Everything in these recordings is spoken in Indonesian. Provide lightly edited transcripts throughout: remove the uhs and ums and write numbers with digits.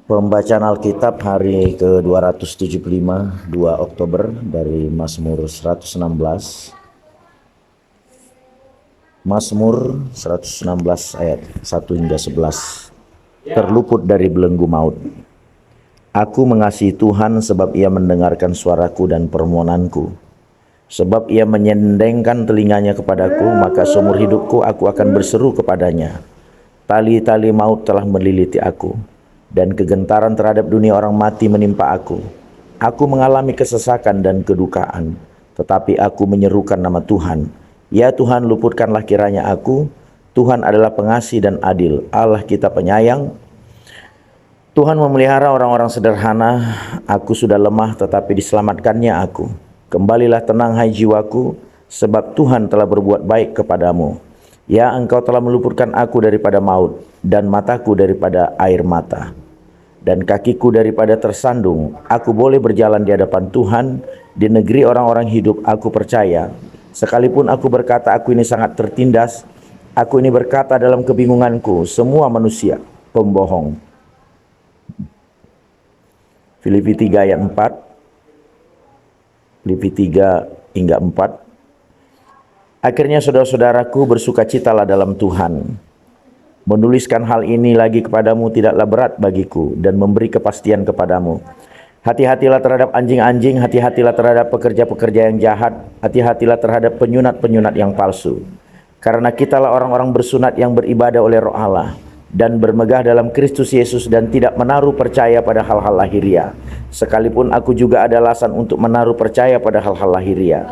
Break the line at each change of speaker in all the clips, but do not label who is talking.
Pembacaan Alkitab hari ke-275, 2 Oktober dari Mazmur 116. Mazmur 116 ayat 1 hingga 11. Terluput dari belenggu maut. Aku mengasihi Tuhan sebab Ia mendengarkan suaraku dan permohonanku. Sebab Ia menyendengkan telinganya kepadaku, maka seumur hidupku aku akan berseru kepadanya. Tali-tali maut telah meliliti aku, dan kegentaran terhadap dunia orang mati menimpa aku. Aku mengalami kesesakan dan kedukaan, tetapi aku menyerukan nama Tuhan. Ya Tuhan, luputkanlah kiranya aku. Tuhan adalah pengasih dan adil, Allah kita penyayang. Tuhan memelihara orang-orang sederhana. Aku sudah lemah, tetapi diselamatkannya aku. Kembalilah tenang hai jiwaku, sebab Tuhan telah berbuat baik kepadamu. Ya, Engkau telah meluputkan aku daripada maut, dan mataku daripada air mata, dan kakiku daripada tersandung. Aku boleh berjalan di hadapan Tuhan, di negeri orang-orang hidup aku percaya. Sekalipun aku berkata aku ini sangat tertindas, aku ini berkata dalam kebingunganku, semua manusia pembohong. Filipi 3 ayat 4. Filipi 3 hingga 4. Akhirnya saudara-saudaraku, bersukacitalah dalam Tuhan. Menuliskan hal ini lagi kepadamu tidaklah berat bagiku, dan memberi kepastian kepadamu. Hati-hatilah terhadap anjing-anjing, hati-hatilah terhadap pekerja-pekerja yang jahat, hati-hatilah terhadap penyunat-penyunat yang palsu. Karena kitalah orang-orang bersunat yang beribadah oleh Roh Allah, dan bermegah dalam Kristus Yesus, dan tidak menaruh percaya pada hal-hal lahiriah. Sekalipun aku juga ada alasan untuk menaruh percaya pada hal-hal lahiriah.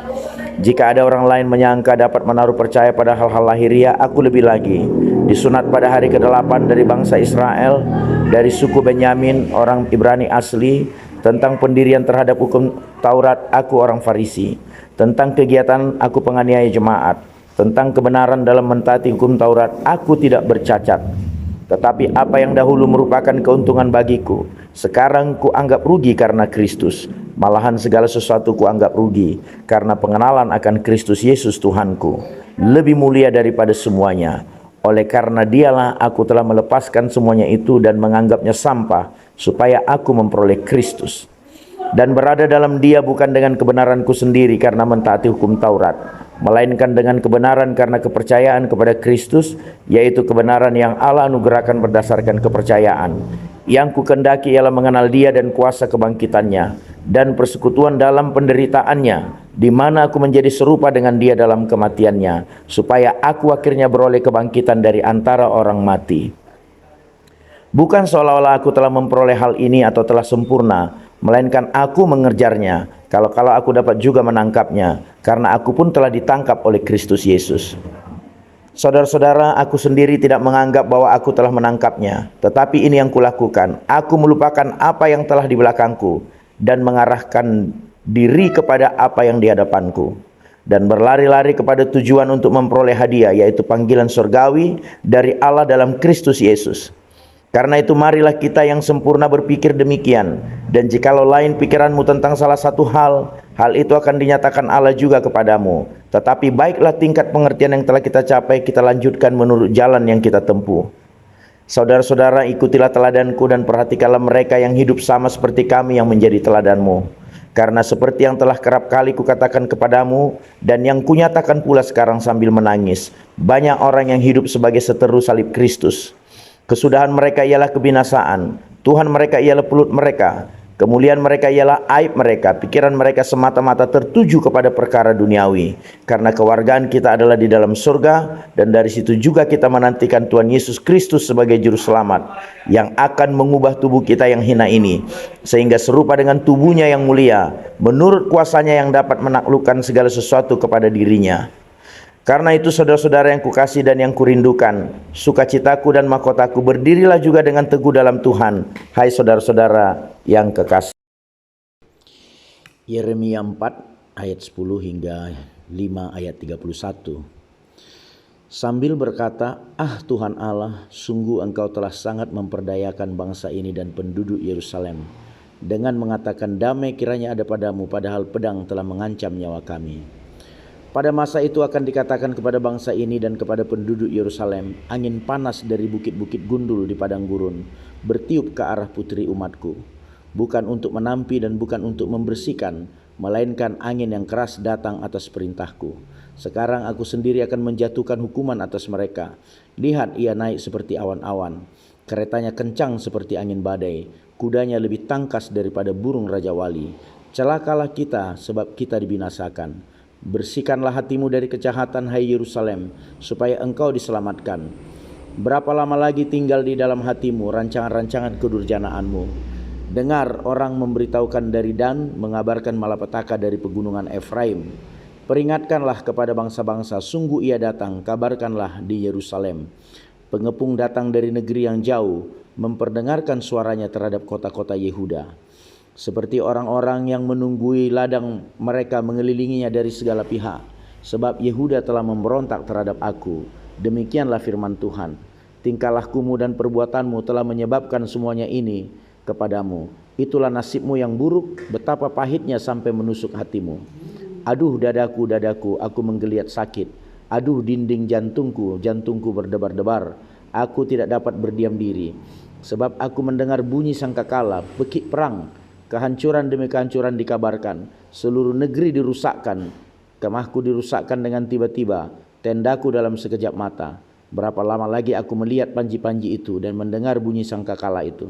Jika ada orang lain menyangka dapat menaruh percaya pada hal-hal lahiriah, aku lebih lagi. Disunat pada hari ke-8 dari bangsa Israel, dari suku Benyamin, orang Ibrani asli. Tentang pendirian terhadap hukum Taurat, aku orang Farisi. Tentang kegiatan, aku penganiaya jemaat. Tentang kebenaran dalam mentaati hukum Taurat, aku tidak bercacat. Tetapi apa yang dahulu merupakan keuntungan bagiku, sekarang kuanggap rugi karena Kristus. Malahan segala sesuatu kuanggap rugi, karena pengenalan akan Kristus Yesus Tuhanku lebih mulia daripada semuanya. Oleh karena Dialah aku telah melepaskan semuanya itu dan menganggapnya sampah, supaya aku memperoleh Kristus, dan berada dalam Dia bukan dengan kebenaranku sendiri karena mentaati hukum Taurat, melainkan dengan kebenaran karena kepercayaan kepada Kristus, yaitu kebenaran yang Allah anugerahkan berdasarkan kepercayaan. Yang kukendaki ialah mengenal Dia dan kuasa kebangkitannya, dan persekutuan dalam penderitaannya, di mana aku menjadi serupa dengan Dia dalam kematiannya, supaya aku akhirnya beroleh kebangkitan dari antara orang mati. Bukan seolah-olah aku telah memperoleh hal ini atau telah sempurna, melainkan aku mengejarnya, kalau aku dapat juga menangkapnya, karena aku pun telah ditangkap oleh Kristus Yesus. Saudara-saudara, aku sendiri tidak menganggap bahwa aku telah menangkapnya, tetapi ini yang kulakukan. Aku melupakan apa yang telah di belakangku, dan mengarahkan diri kepada apa yang di hadapanku, dan berlari-lari kepada tujuan untuk memperoleh hadiah, yaitu panggilan surgawi dari Allah dalam Kristus Yesus. Karena itu marilah kita yang sempurna berpikir demikian. Dan jikalau lain pikiranmu tentang salah satu hal itu akan dinyatakan Allah juga kepadamu. Tetapi baiklah tingkat pengertian yang telah kita capai, kita lanjutkan menurut jalan yang kita tempuh. Saudara-saudara, ikutilah teladanku dan perhatikanlah mereka yang hidup sama seperti kami yang menjadi teladanmu. Karena seperti yang telah kerap kali kukatakan kepadamu, dan yang kunyatakan pula sekarang sambil menangis, banyak orang yang hidup sebagai seteru salib Kristus. Kesudahan mereka ialah kebinasaan, Tuhan mereka ialah pelut mereka, kemuliaan mereka ialah aib mereka, pikiran mereka semata-mata tertuju kepada perkara duniawi. Karena kewargaan kita adalah di dalam surga, dan dari situ juga kita menantikan Tuhan Yesus Kristus sebagai juru selamat, yang akan mengubah tubuh kita yang hina ini, sehingga serupa dengan tubuhnya yang mulia, menurut kuasanya yang dapat menaklukkan segala sesuatu kepada dirinya. Karena itu saudara-saudara yang kukasih dan yang kurindukan, sukacitaku dan mahkotaku, berdirilah juga dengan teguh dalam Tuhan, hai saudara-saudara yang kekasih. Yeremia 4 ayat 10 hingga 5 ayat 31. Sambil berkata, "Ah Tuhan Allah, sungguh Engkau telah sangat memperdayakan bangsa ini dan penduduk Yerusalem, dengan mengatakan damai kiranya ada padamu, padahal pedang telah mengancam nyawa kami. Pada masa itu akan dikatakan kepada bangsa ini dan kepada penduduk Yerusalem, angin panas dari bukit-bukit gundul di padang gurun bertiup ke arah putri umatku, bukan untuk menampi dan bukan untuk membersihkan, melainkan angin yang keras datang atas perintahku. Sekarang aku sendiri akan menjatuhkan hukuman atas mereka. Lihat, ia naik seperti awan-awan, keretanya kencang seperti angin badai, kudanya lebih tangkas daripada burung Raja Wali. Celakalah kita, sebab kita dibinasakan. Bersihkanlah hatimu dari kejahatan, hai Yerusalem, supaya engkau diselamatkan. Berapa lama lagi tinggal di dalam hatimu rancangan-rancangan kedurjanaanmu? Dengar, orang memberitahukan dari Dan, mengabarkan malapetaka dari pegunungan Efraim. Peringatkanlah kepada bangsa-bangsa, sungguh ia datang, kabarkanlah di Yerusalem. Pengepung datang dari negeri yang jauh, memperdengarkan suaranya terhadap kota-kota Yehuda. Seperti orang-orang yang menunggui ladang, mereka mengelilinginya dari segala pihak. Sebab Yehuda telah memberontak terhadap aku. Demikianlah firman Tuhan. Tingkah lakumu dan perbuatanmu telah menyebabkan semuanya ini kepadamu. Itulah nasibmu yang buruk, betapa pahitnya sampai menusuk hatimu. Aduh dadaku, dadaku, aku menggeliat sakit. Aduh dinding jantungku, jantungku berdebar-debar. Aku tidak dapat berdiam diri. Sebab aku mendengar bunyi sangkakala, pekik perang. Kehancuran demi kehancuran dikabarkan. Seluruh negeri dirusakkan. Kemahku dirusakkan dengan tiba-tiba. Tendaku dalam sekejap mata. Berapa lama lagi aku melihat panji-panji itu dan mendengar bunyi sangkakala itu.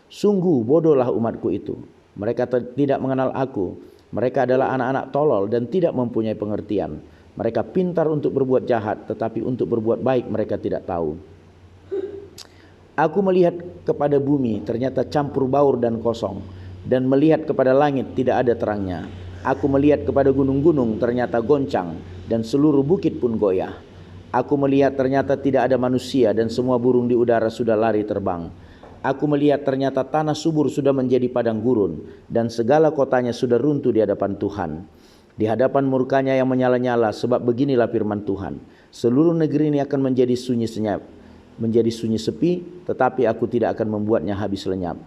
Sungguh bodohlah umatku itu. Mereka tidak mengenal aku. Mereka adalah anak-anak tolol dan tidak mempunyai pengertian. Mereka pintar untuk berbuat jahat, tetapi untuk berbuat baik mereka tidak tahu. Aku melihat kepada bumi, ternyata campur baur dan kosong. Dan melihat kepada langit, tidak ada terangnya. Aku melihat kepada gunung-gunung, ternyata goncang, dan seluruh bukit pun goyah. Aku melihat ternyata tidak ada manusia, dan semua burung di udara sudah lari terbang. Aku melihat ternyata tanah subur sudah menjadi padang gurun, dan segala kotanya sudah runtuh di hadapan Tuhan. Di hadapan murkanya yang menyala-nyala, sebab beginilah firman Tuhan. Seluruh negeri ini akan menjadi sunyi senyap, menjadi sunyi sepi, tetapi aku tidak akan membuatnya habis lenyap.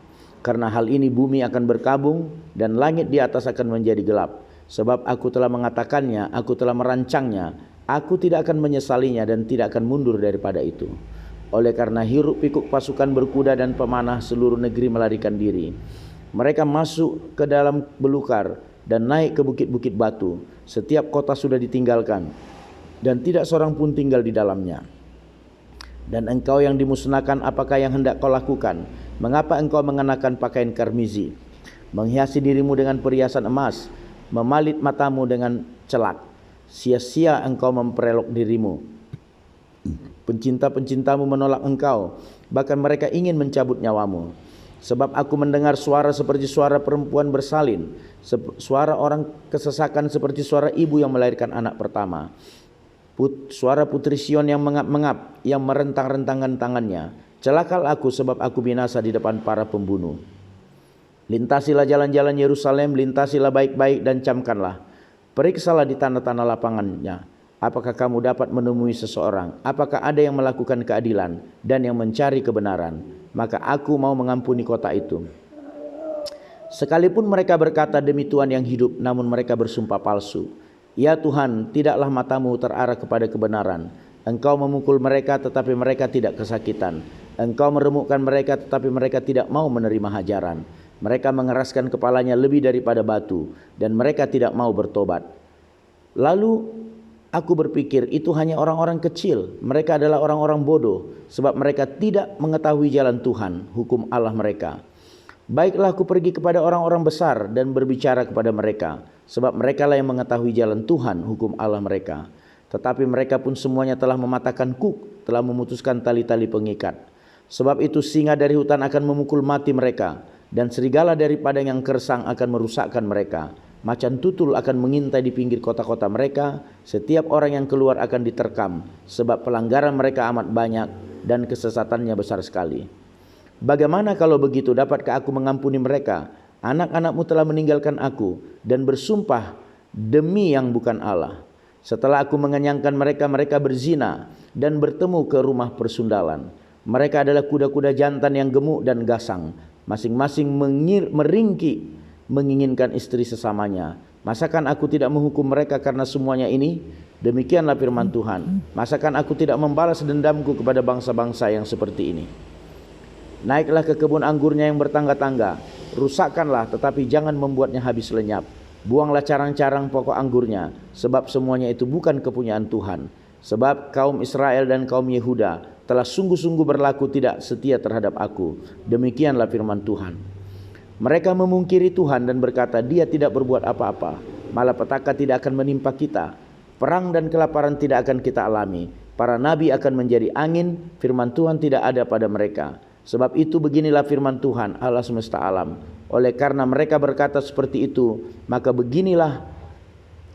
Karena hal ini bumi akan berkabung dan langit di atas akan menjadi gelap. Sebab aku telah mengatakannya, aku telah merancangnya. Aku tidak akan menyesalinya dan tidak akan mundur daripada itu. Oleh karena hiruk pikuk pasukan berkuda dan pemanah, seluruh negeri melarikan diri. Mereka masuk ke dalam belukar dan naik ke bukit-bukit batu. Setiap kota sudah ditinggalkan dan tidak seorang pun tinggal di dalamnya. Dan engkau yang dimusnahkan, apakah yang hendak kau lakukan? Mengapa engkau mengenakan pakaian karmizi, menghiasi dirimu dengan perhiasan emas, memalit matamu dengan celak? Sia-sia engkau memperelok dirimu. Pencinta-pencintamu menolak engkau, bahkan mereka ingin mencabut nyawamu. Sebab aku mendengar suara seperti suara perempuan bersalin, suara orang kesesakan seperti suara ibu yang melahirkan anak pertama. Suara putri Sion yang mengap-mengap, yang merentang-rentangkan tangannya. Celakalah aku, sebab aku binasa di depan para pembunuh. Lintasilah jalan-jalan Yerusalem, lintasilah baik-baik dan camkanlah. Periksalah di tanah-tanah lapangannya. Apakah kamu dapat menemui seseorang? Apakah ada yang melakukan keadilan dan yang mencari kebenaran? Maka aku mau mengampuni kota itu. Sekalipun mereka berkata demi Tuhan yang hidup, namun mereka bersumpah palsu. Ya Tuhan, tidaklah matamu terarah kepada kebenaran. Engkau memukul mereka tetapi mereka tidak kesakitan. Engkau meremukkan mereka tetapi mereka tidak mau menerima hajaran. Mereka mengeraskan kepalanya lebih daripada batu dan mereka tidak mau bertobat. Lalu aku berpikir itu hanya orang-orang kecil. Mereka adalah orang-orang bodoh sebab mereka tidak mengetahui jalan Tuhan, hukum Allah mereka. Baiklah aku pergi kepada orang-orang besar dan berbicara kepada mereka, sebab mereka lah yang mengetahui jalan Tuhan, hukum Allah mereka. Tetapi mereka pun semuanya telah mematahkan kuk, telah memutuskan tali-tali pengikat. Sebab itu singa dari hutan akan memukul mati mereka, dan serigala dari padang yang gersang akan merusakkan mereka. Macan tutul akan mengintai di pinggir kota-kota mereka. Setiap orang yang keluar akan diterkam, sebab pelanggaran mereka amat banyak dan kesesatannya besar sekali. Bagaimana kalau begitu, dapatkah aku mengampuni mereka? Anak-anakmu telah meninggalkan aku dan bersumpah demi yang bukan Allah. Setelah aku mengenyangkan mereka, mereka berzina dan bertemu ke rumah persundalan. Mereka adalah kuda-kuda jantan yang gemuk dan gasang, masing-masing meringki menginginkan istri sesamanya. Masakan aku tidak menghukum mereka karena semuanya ini? Demikianlah firman Tuhan. Masakan aku tidak membalas dendamku kepada bangsa-bangsa yang seperti ini? Naiklah ke kebun anggurnya yang bertangga-tangga, rusakkanlah tetapi jangan membuatnya habis lenyap. Buanglah carang-carang pokok anggurnya, sebab semuanya itu bukan kepunyaan Tuhan. Sebab kaum Israel dan kaum Yehuda telah sungguh-sungguh berlaku tidak setia terhadap aku. Demikianlah firman Tuhan. Mereka memungkiri Tuhan dan berkata, Dia tidak berbuat apa-apa. Malapetaka tidak akan menimpa kita. Perang dan kelaparan tidak akan kita alami. Para nabi akan menjadi angin, firman Tuhan tidak ada pada mereka. Sebab itu beginilah firman Tuhan Allah semesta alam. Oleh karena mereka berkata seperti itu, maka beginilah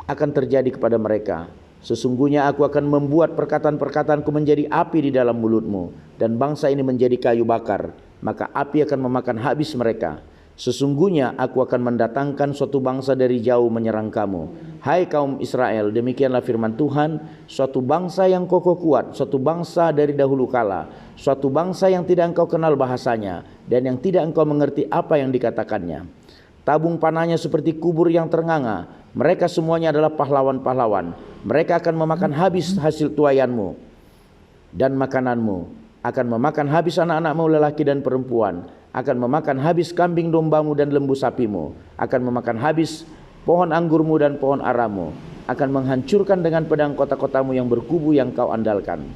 akan terjadi kepada mereka. Sesungguhnya aku akan membuat perkataan-perkataanku menjadi api di dalam mulutmu, dan bangsa ini menjadi kayu bakar, maka api akan memakan habis mereka. Sesungguhnya aku akan mendatangkan suatu bangsa dari jauh menyerang kamu. Hai kaum Israel, demikianlah firman Tuhan, suatu bangsa yang kokoh kuat, suatu bangsa dari dahulu kala, suatu bangsa yang tidak engkau kenal bahasanya, dan yang tidak engkau mengerti apa yang dikatakannya. Tabung panahnya seperti kubur yang ternganga, mereka semuanya adalah pahlawan-pahlawan. Mereka akan memakan habis hasil tuaianmu dan makananmu, akan memakan habis anak-anakmu lelaki dan perempuan, akan memakan habis kambing dombamu dan lembu sapimu, akan memakan habis pohon anggurmu dan pohon aramu, akan menghancurkan dengan pedang kota-kotamu yang berkubu yang kau andalkan.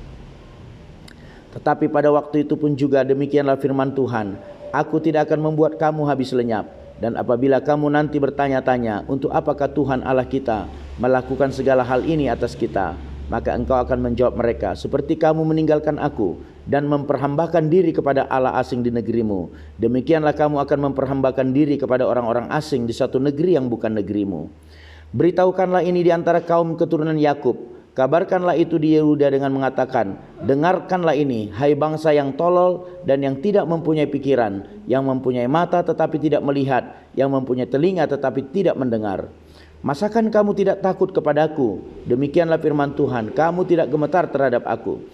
Tetapi pada waktu itu pun juga demikianlah firman Tuhan, aku tidak akan membuat kamu habis lenyap. Dan apabila kamu nanti bertanya-tanya, untuk apakah Tuhan Allah kita melakukan segala hal ini atas kita, maka engkau akan menjawab mereka, seperti kamu meninggalkan aku dan memperhambakan diri kepada Allah asing di negerimu, demikianlah kamu akan memperhambakan diri kepada orang-orang asing di satu negeri yang bukan negerimu. Beritahukanlah ini di antara kaum keturunan Yakub, kabarkanlah itu di Yehuda dengan mengatakan, dengarkanlah ini, hai bangsa yang tolol dan yang tidak mempunyai pikiran, yang mempunyai mata tetapi tidak melihat, yang mempunyai telinga tetapi tidak mendengar. Masakan kamu tidak takut kepadaku? Demikianlah firman Tuhan, kamu tidak gemetar terhadap aku.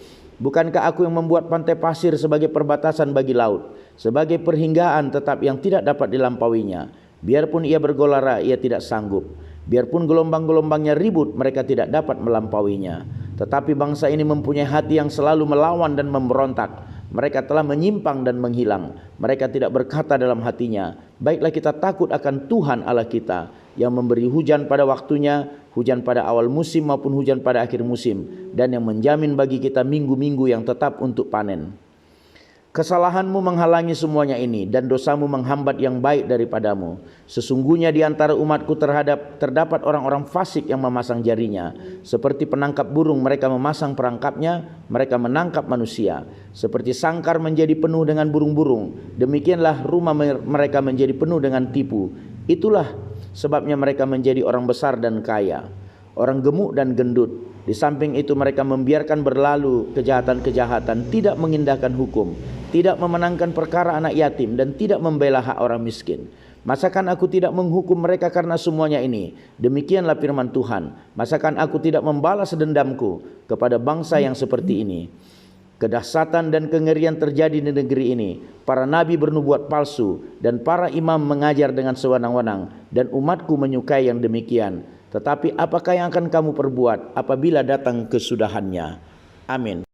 Bukankah aku yang membuat pantai pasir sebagai perbatasan bagi laut, sebagai perhinggaan tetap yang tidak dapat dilampauinya? Biarpun ia bergolara, ia tidak sanggup. Biarpun gelombang-gelombangnya ribut, mereka tidak dapat melampauinya. Tetapi bangsa ini mempunyai hati yang selalu melawan dan memberontak. Mereka telah menyimpang dan menghilang. Mereka tidak berkata dalam hatinya, baiklah kita takut akan Tuhan Allah kita, yang memberi hujan pada waktunya, hujan pada awal musim maupun hujan pada akhir musim, dan yang menjamin bagi kita minggu-minggu yang tetap untuk panen. Kesalahanmu menghalangi semuanya ini, dan dosamu menghambat yang baik daripadamu. Sesungguhnya di antara umatku terdapat orang-orang fasik yang memasang jarinya. Seperti penangkap burung mereka memasang perangkapnya, mereka menangkap manusia. Seperti sangkar menjadi penuh dengan burung-burung, demikianlah rumah mereka menjadi penuh dengan tipu. Itulah sebabnya mereka menjadi orang besar dan kaya, orang gemuk dan gendut. Di samping itu mereka membiarkan berlalu kejahatan-kejahatan, tidak mengindahkan hukum, tidak memenangkan perkara anak yatim, dan tidak membela hak orang miskin. Masakan aku tidak menghukum mereka karena semuanya ini? Demikianlah firman Tuhan. Masakan aku tidak membalas dendamku kepada bangsa yang seperti ini? Kedahsyatan dan kengerian terjadi di negeri ini. Para nabi bernubuat palsu dan para imam mengajar dengan sewenang-wenang, dan umatku menyukai yang demikian. Tetapi apakah yang akan kamu perbuat apabila datang kesudahannya? Amin.